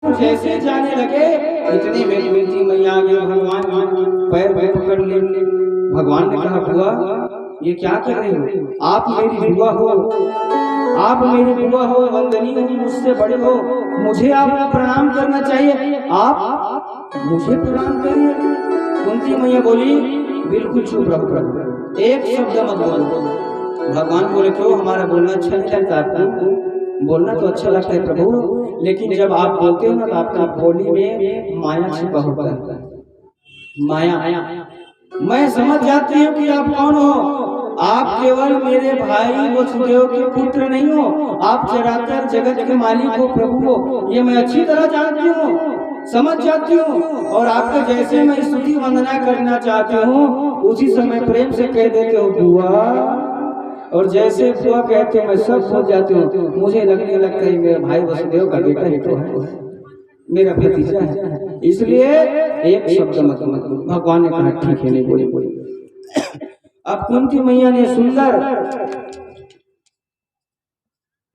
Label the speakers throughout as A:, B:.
A: जैसे जाने लगे इतने में कुंती मैया आगे भगवान पैर पकड़ ले। भगवान ने कहा बुआ ये क्या कर रहे हो? आप मेरी बुआ हो, आप मेरी बुआ हो, वंदनीय हो, मुझसे बड़े हो, मुझे आपको प्रणाम करना चाहिए, आप मुझे प्रणाम करिए। कुंती मैया बोली बिल्कुल चुप रहो, एक शब्द मत बोलो। भगवान बोले क्यों? हमारा बोलना अच्छा नहीं लगता आपको? बोलना तो अच्छा लगता है प्रभु, लेकिन जब आप बोलते हो ना तो आपका बोली में माया छिपा होता है। माया मैं समझ जाती हूँ कि आप कौन हो। आप केवल मेरे भाई वसुदेव के पुत्र नहीं हो, आप चराचर जगत के मालिक हो, प्रभु हो, ये मैं अच्छी तरह जानती हूँ, समझ जाती हूँ। और आपके जैसे मैं स्तुति वंदना करना चाहती हूँ, उसी समय प्रेम से कह देते हो बुआ, और जैसे बुआ कहते मैं सब भूल जाती हूँ। मुझे लगने लगता है मेरा भाई वसुदेव का बेटा ही तो है, मेरा भतीजा है, इसलिए एक शब्द मत मत। भगवान ने कहा ठीक है, नहीं बोले। अब कुंती मैया ने सुंदर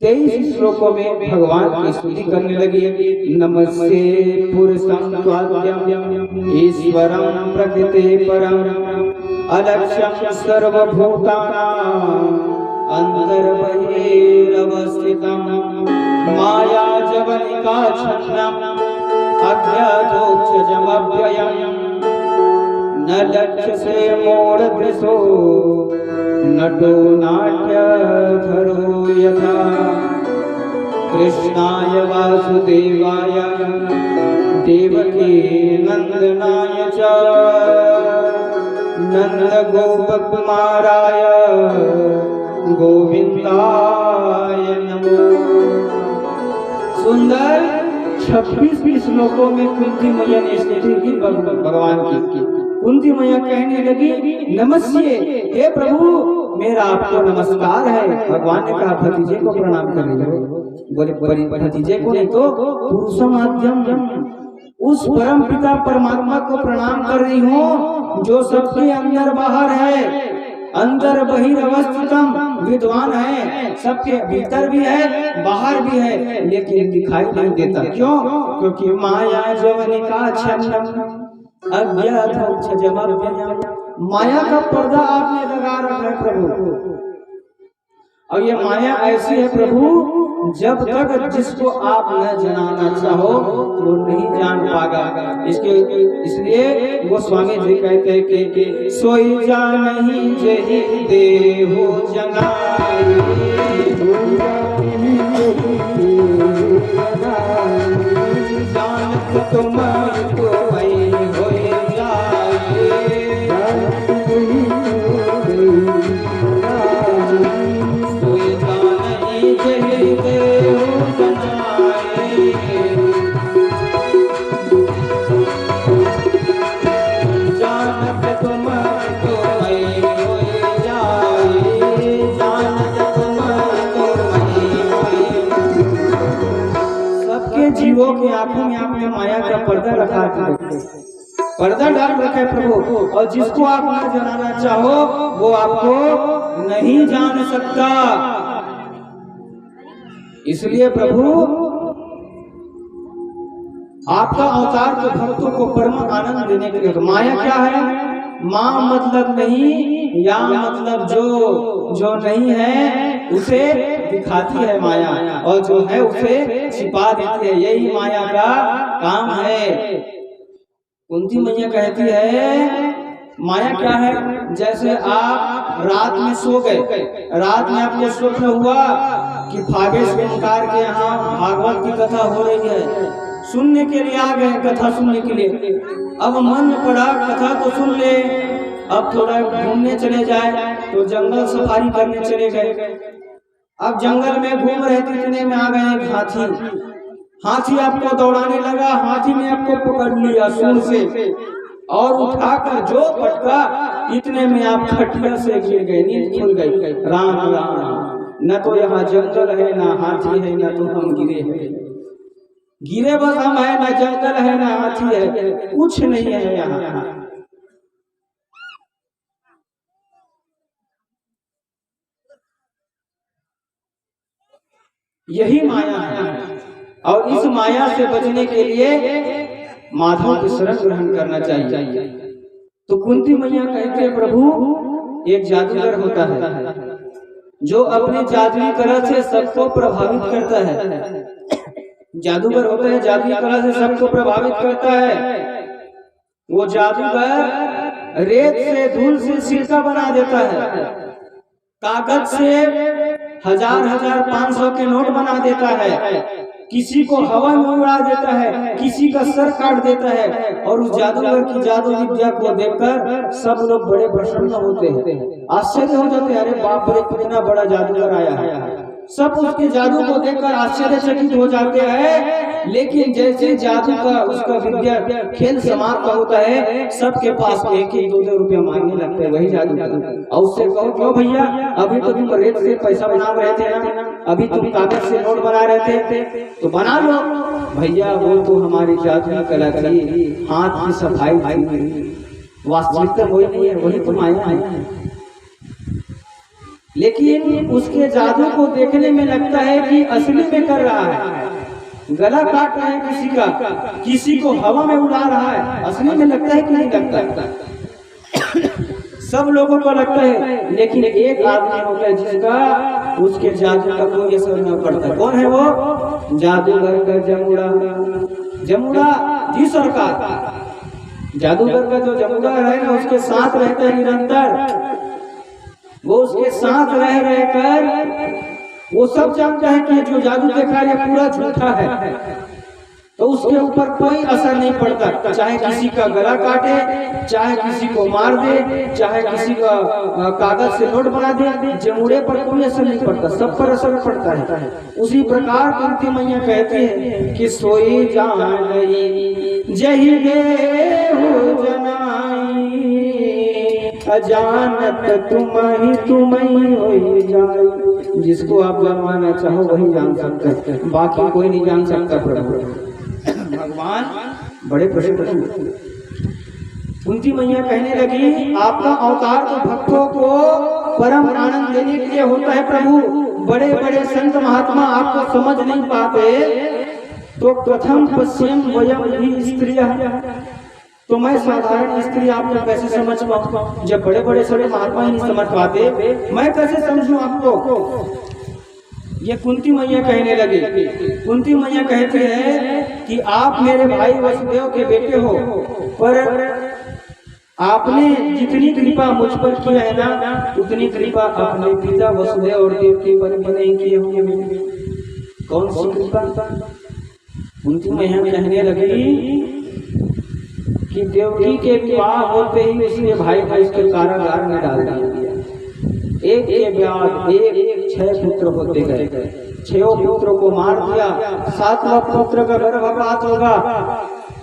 A: 23 श्लोकों में भगवान की स्तुति करने लगी। नमस्ते पुरुषं त्वाद्यं ईश्वरं प्रकृते परं अलक्ष्यं सर्वभूतानां अन्तर्बहिरवस्थितं माया जवनिका छन्नं अज्ञातोक्षजमव्ययम् न लक्ष्यसे मूढदृशो नटो नाट्यधरो यथा कृष्णाय वासुदेवाय देवकी नंदनाय च नन्दगोपकुमाराय गोविंदाय नमो। सुंदर 26 श्लोकों में कुंती मैया ने स्तुति की भगवान की। कुंती मैया कहने लगी नमस्ते हे प्रभु, मेरा आपको नमस्कार है। भगवान ने कहा भतीजे को प्रणाम कर रही हो? बोले भतीजे को नहीं तो पुरुषोत्तम उस परम पिता परमात्मा को प्रणाम कर रही हूँ जो सबके अंदर बाहर है, अंदर बहिर्वस्थितम विद्वान है, सबके भीतर भी है बाहर भी है, लेकिन दिखाई नहीं देता। क्यों? क्योंकि माया जवनिका छन्नम अज्ञातोक्षजमव्ययम्, माया का पर्दा आपने लगा रखा है प्रभु। और ये माया ऐसी है प्रभु, जब तक जिसको आप न जनाना चाहो वो नहीं जान पागा। इसलिए वो स्वामी जी कहते हैं कि सोई जानहि जेहि देहु जनाई, जानत तुम को जीवों की आंखों में आपने माया का पर्दा रखा है, पर्दा डाल रखा है प्रभु, और जिसको आप न जाना चाहो वो आपको नहीं जान सकता। इसलिए प्रभु आपका अवतार तो भक्तों को परम आनंद देने के लिए। माया क्या है? माँ मतलब नहीं, या मतलब जो नहीं है उसे दिखाती है माया, और जो है उसे छिपा देती है, यही माया का काम है। कुंती मैया कहती है माया क्या है? जैसे आप रात में सो गए, रात में आपको स्वप्न हुआ कि भागेश ओंकार के यहाँ भागवत की कथा हो रही है, सुनने के लिए आ गए, कथा सुनने के लिए। अब मन पड़ा कथा तो सुन ले, अब थोड़ा घूमने चले जाए, तो जंगल सफारी करने चले गए। अब जंगल में घूम रहे थे, इतने में आ गए एक हाथी। हाथी आपको दौड़ाने लगा, हाथी ने आपको पकड़ लिया सूंड से और उठाकर जो पटका, इतने में आप खटिया से गिर गए, नींद खुल गई। राम राम, न तो यहाँ जंगल है, न हाथी है, न तो हम गिरे हैं। गिरे बस हम है, न जंगल है, न हाथी है, कुछ नहीं है यहाँ। यही माया है। और इस माया से बचने के लिए माधव की शरण ग्रहण करना चाहिए। तो कुंती मैया कहते हैं प्रभु एक जादूगर होता है जो अपनी जादुई कला से सबको प्रभावित करता है। जादूगर होता है जादुई कला से सबको प्रभावित करता है। वो जादूगर रेत से धूल से सिक्का बना देता है, कागज से 1000 500 के नोट बना देता है, किसी को हवा में उड़ा देता है, किसी का सर काट देता है। और उस जादूगर की जादू विद्या को देखकर सब लोग बड़े प्रसन्न होते हैं, आश्चर्य हो जाते हैं, अरे बाप रे कितना बड़ा जादूगर आया है। सब उसके जादू को देखकर आश्चर्यचकित हो जाते हैं। लेकिन जैसे जादू का उसका विद्या खेल समाप्त होता है, सबके पास 1-2 रुपया मांगने लगते हैं वही जादू। और उससे कहो क्यों भैया, अभी तो तुम रेत से पैसा बना रहे थे ना, अभी तुम कागज से नोट बना रहे थे, तो बना लो भैया। वो तो हमारी जादू कला थी, हाथ की सफाई थी, वास्तविकता वही नहीं है, वही तो माया है। लेकिन उसके जादू को देखने में लगता है कि असली में कर रहा है, गला काट रहा है किसी का, किसी को हवा में उड़ा रहा है, असली में लगता है कि नहीं लगता। सब लोगों को लगता है, लेकिन एक आदमी होता है जिसका उसके जादू का कोई असर न पड़ता। कौन है वो? जादूगर का जमुड़ा। जमुड़ा जी सरकार, जादूगर का जो जमुड़ा है ना, उसके साथ रहता है निरंतर। वो उसके साथ रहकर वो सब जानता है कि जो जादू देखा है पूरा झूठा है, तो उसके ऊपर कोई असर नहीं पड़ता। चाहे किसी का गला काटे, चाहे किसी को मार दे, चाहे किसी का कागज से नोट बना दे, जमुड़े पर कोई असर नहीं पड़ता, सब पर असर पड़ता है। उसी प्रकार कुंती मैया कहती है कि सोई जान जही देहु जनाई, अजानत तुम्हें हो जाए। जिसको आप जानना चाहो वही जान सकते हैं, बाकी कोई नहीं जान सकता। प्रभु भगवान बड़े प्रसन्न। कुंती मैया कहने लगी आपका अवतार तो भक्तों को परम आनंद देने के लिए होता है प्रभु। बड़े बड़े संत महात्मा आपको समझ नहीं पाते, तो प्रथम पश्चिम वयम ही स्त्रियः, तो मैं साधारण स्त्री आपको कैसे समझ पाऊँ? जब बड़े बड़े सड़े महात्मा ही नहीं समझ पाते, मैं कैसे समझूं आपको? ये कुंती मैया कहने लगी। कुंती मैया कहती है कि आप मेरे भाई वसुदेव के बेटे हो, पर आपने जितनी कृपा मुझ पर की है ना, उतनी कृपा अपने पिता वसुदेव और देवकी पर नहीं किए होंगे। कौन सी कृपा? कुंती मैया कहने लगी कि देवकी के विवाह होते ही उसने भाई को इसके कारागार में डाल दिया। एक के बाद एक 6 पुत्र होते गए, 6 पुत्रों को मार दिया। 7वां पुत्र का गर्भपात होगा,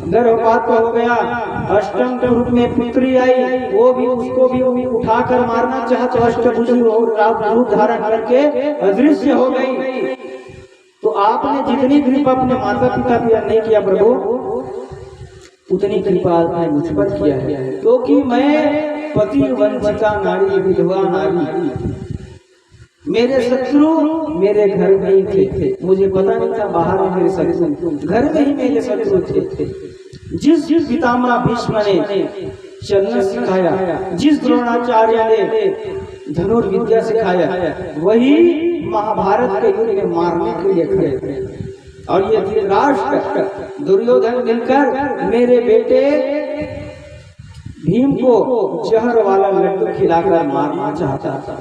A: गर्भपात हो गया। अष्टम के रूप में पुत्री आई, वो भी उसको भी उठाकर मारना चाहा, तो अष्टभुजी रूप धारण करके अदृश्य हो गई। तो आपने जितनी कृपा अपने माता पिता पर नहीं किया प्रभु, उतनी कृपा आपने मुझ पर किया है, क्योंकि मैं पति वंचिता नारी, विधवा नारी, मेरे शत्रु मेरे घर में ही थे। मुझे पता नहीं था बाहर में मेरे शत्रु, घर में ही मेरे शत्रु थे। जिस पितामह भीष्म ने चलना सिखाया, जिस द्रोणाचार्य ने धनुर्विद्या सिखाया, वही महाभारत के युद्ध में मारने के लिए खड़े थे। और ये धृतराष्ट्र दुर्योधन मिलकर मेरे बेटे भीम को जहर वाला लड्डू खिलाकर मारना चाहता था,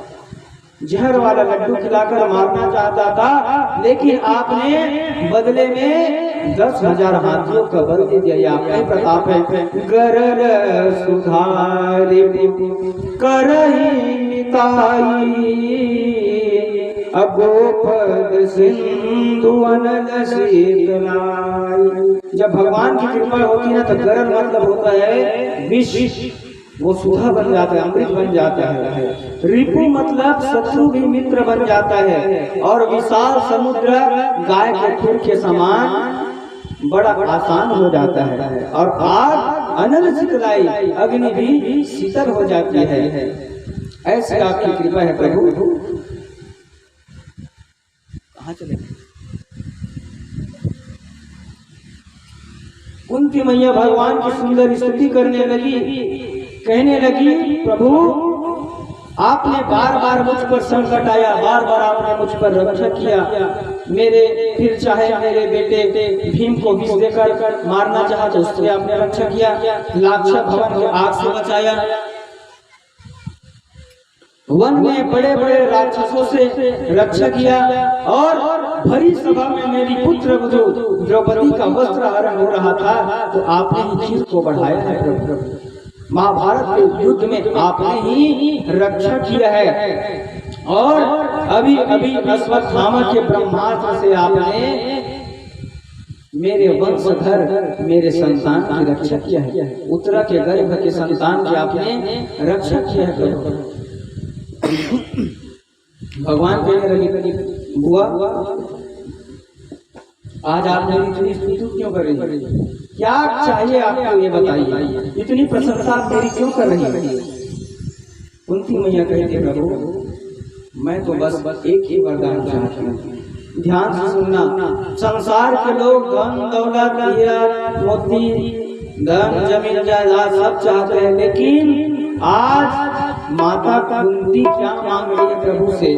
A: जहर वाला लड्डू खिलाकर मारना चाहता था। लेकिन आपने बदले में 10,000 हाथियों का बल दे दिया। आपका प्रताप है। गरल सुधारि करहि मिताई, अगोपद सिंधु अनल शीतलाई। जब भगवान की कृपा होती है तो गरल मतलब होता है विष, वो सुधा बन जाता है, अमृत बन जाता है। रिपु मतलब शत्रु भी मित्र बन जाता है। और विशाल समुद्र गाय के खुर के समान बड़ा आसान हो जाता है। और आग अनल शीतलाई, अग्नि भी शीतल हो जाती है। ऐसी आपकी कृपा है प्रभु। कहाँ चले? कुंती मैया भगवान की सुंदर स्तुति करने लगी, कहने लगी प्रभु आपने बार बार मुझ पर संकट आया, बार बार आपने मुझ पर रक्षा किया, मेरे फिर चाहे मेरे बेटे भीम को विष देकर मारना चाहा तो उससे आपने रक्षा किया, लाक्षा भवन को आग से बचाया, वन में बड़े बड़े राक्षसों से रक्षा किया, और भरी सभा में मेरी पुत्र द्रौपदी का वस्त्र हरण हो रहा था तो आपने ही खीर को बढ़ाया है प्रभु। महाभारत के युद्ध में आपने ही रक्षा किया है, और अभी अभी अश्वत्थामा के ब्रह्मास्त्र से आपने मेरे वंशधर मेरे संतान की रक्षा किया है, उत्तरा के गर्भ के संतान की आपने रक्षा किया है। भगवान कहने लगे बुआ आज आप मेरी इतनी स्तुति क्यों कर रही है, क्या चाहिए आपको ये बताइए, इतनी प्रशंसा मेरी क्यों कर रही है। कुंती मैया कहती प्रभु मैं तो बस एक ही वरदान चाहती हूँ, ध्यान से सुनना। संसार के लोग धन दौलत हीरा मोती धन जमीन जायदाद सब चाहते हैं, लेकिन आज माता कुंती क्या मांग रही है प्रभु से,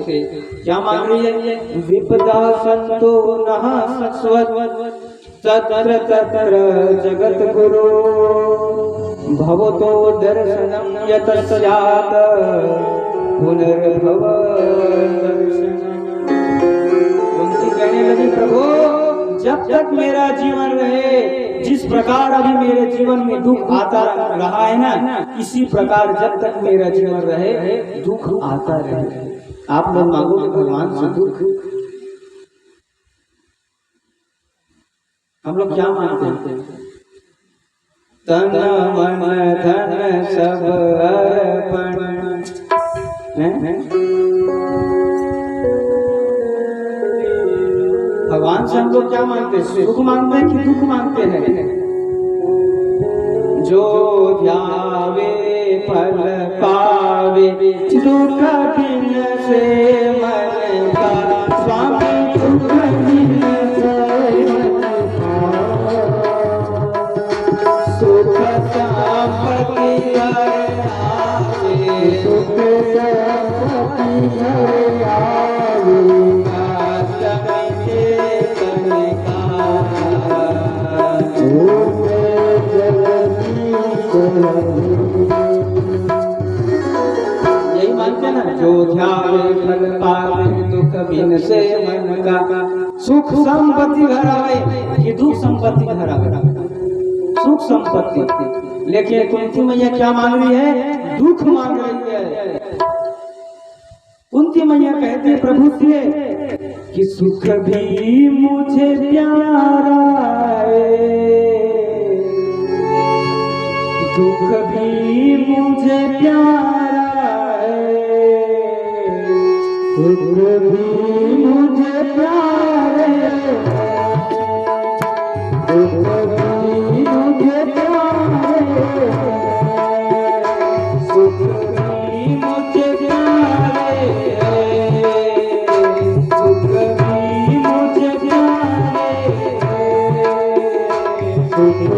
A: क्या मांग रही है। विपदा संतो नः सत्वत तत्र तत्र जगत गुरु भवतो दर्शनम यतस्यात् पुनर्भव दर्शनम। कुंती कहने लगी प्रभु जब तक मेरा जीवन रहे, जिस प्रकार अभी मेरे जीवन में दुख आता रहा है ना, इसी प्रकार जब तक मेरा जीवन रहे दुख आता रहे। आप लोग मांगोगे भगवान से दुख, हम लोग क्या मांगते हैं, तन मन धन सब अर्पण है? भगवान से हम लोग क्या मांगते हैं, सुख मांगते हैं कि दुख मांगते हैं। जो ध्यावे फल पावे दुख दिन से मन का स्वामी, दुख दिन से सुख संपत्ति आवे, सुख संपत्ति आवे। यही मानते ना, जो ध्यावे फल पावे दुख बिन से मन का, सुख संपत्ति घर आवे, ये दुख संपत्ति घर आवे, सुख संपत्ति। लेकिन कुंती मैया क्या मांग रही है, दुख मांग रही है। कुंती मैया कहती है प्रभु से कि सुख भी मुझे प्यारा है, दुख भी मुझे प्यारा है, सुख भी मुझे प्यारा है, दुख भी मुझे प्यारा है, सुख भी मुझे प्यारा है, सुख भी मुझे प्यारा है, सुख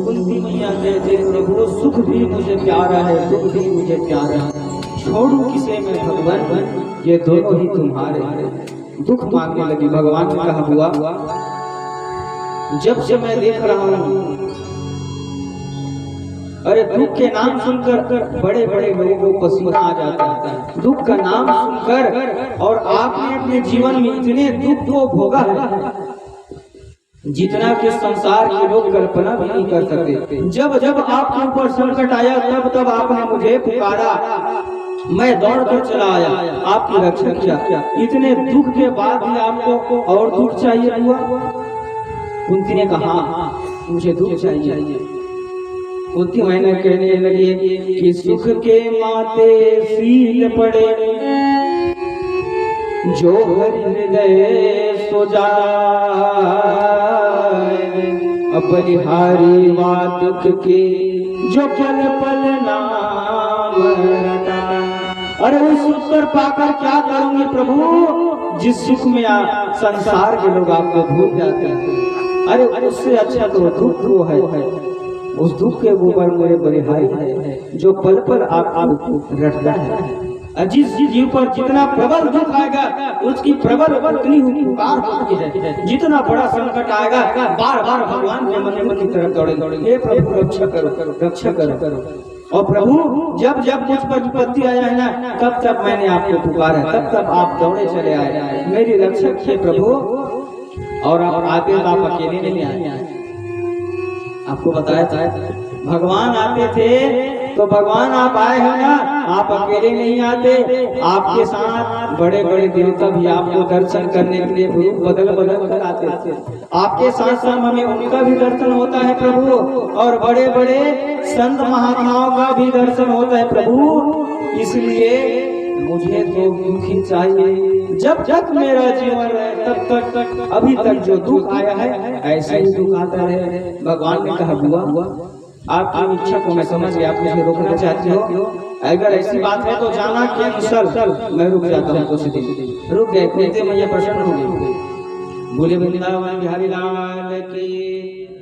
A: कुंती मैया कहते प्रभु सुख भी मुझे प्यारा है, दुख भी मुझे प्यारा है, छोड़ू किसे मैं भगवान, ये दोनों ही तुम्हारे। दुख मांगने लगी। भगवान ने कहा हुआ जब से मैं देख रहा हूँ, अरे दुख के नाम सुनकर बड़े बड़े लोगों को पसीना आ जाता है। दुख का नाम सुनकर, और आपने अपने जीवन में इतने दुख को भोगा है जितना कि संसार के लोग कल्पना भी नहीं कर सकते। जब जब आपके ऊपर संकट आया तब तब आपने मुझे पुकारा, मैं दौड़ कर चला आया, आपकी रक्षा किया। इतने दुख के बाद भी आपको और दुख चाहिए हुआ? कुंती ने कहा मुझे दुख चाहिए। कुंती मैंने कहने लगी कि सुख के माते सील पड़े, जो हृदय सो जाए, अपरिहारी बात दुख के जो पल पल नाम रटा। अरे उस सुख पर पाकर क्या करूंगी प्रभु, जिस सुख में संसार के लोग आपको भूल जाते हैं। अरे उससे अच्छा तो दुख वो है। उस दुख के ऊपर मेरे बलिहारी है जो पल पल आपको रटता है। जिस जीव पर जितना प्रबल दुख आएगा उसकी प्रबल उतनी ही पुकार होती है। जितना बड़ा संकट आएगा बार बार भगवान के मन की तरफ दौड़ेंगे, हे प्रभु रक्षा करो रक्षा करो। और प्रभु जब जब मुझ पर विपत्ति आया है ना तब तब मैंने आपको पुकारा, तब तब आप दौड़े चले आए, मेरी रक्षक थे प्रभु। और आप आते तो आप अकेले नहीं आए, आपको बताया था भगवान आते थे तो भगवान आप आए हो ना, आप अकेले नहीं आते, आपके साथ बड़े बड़े देवता भी आपको दर्शन करने के लिए रूप बदल बदल आते थे। आपके साथ साथ हमें उनका भी दर्शन होता है प्रभु, और बड़े बड़े संत महात्माओं का भी दर्शन होता है प्रभु। इसलिए मुझे तो दुखी चाहिए, जब जब मेरा जीवन है तब तक अभी तक जो दुख आया है ऐसे ही दुख आता रहे। भगवान ने कहा बुआ आपकी इच्छा को मैं समझ गया, आप मुझे रोकना चाहते हो, अगर ऐसी बात है तो जाना कि कुशल मैं रुक जाता हूँ, कुछ दिन रुक गए, मैया प्रसन्न हो गई। बोले वृंदावन बिहारी लाल की।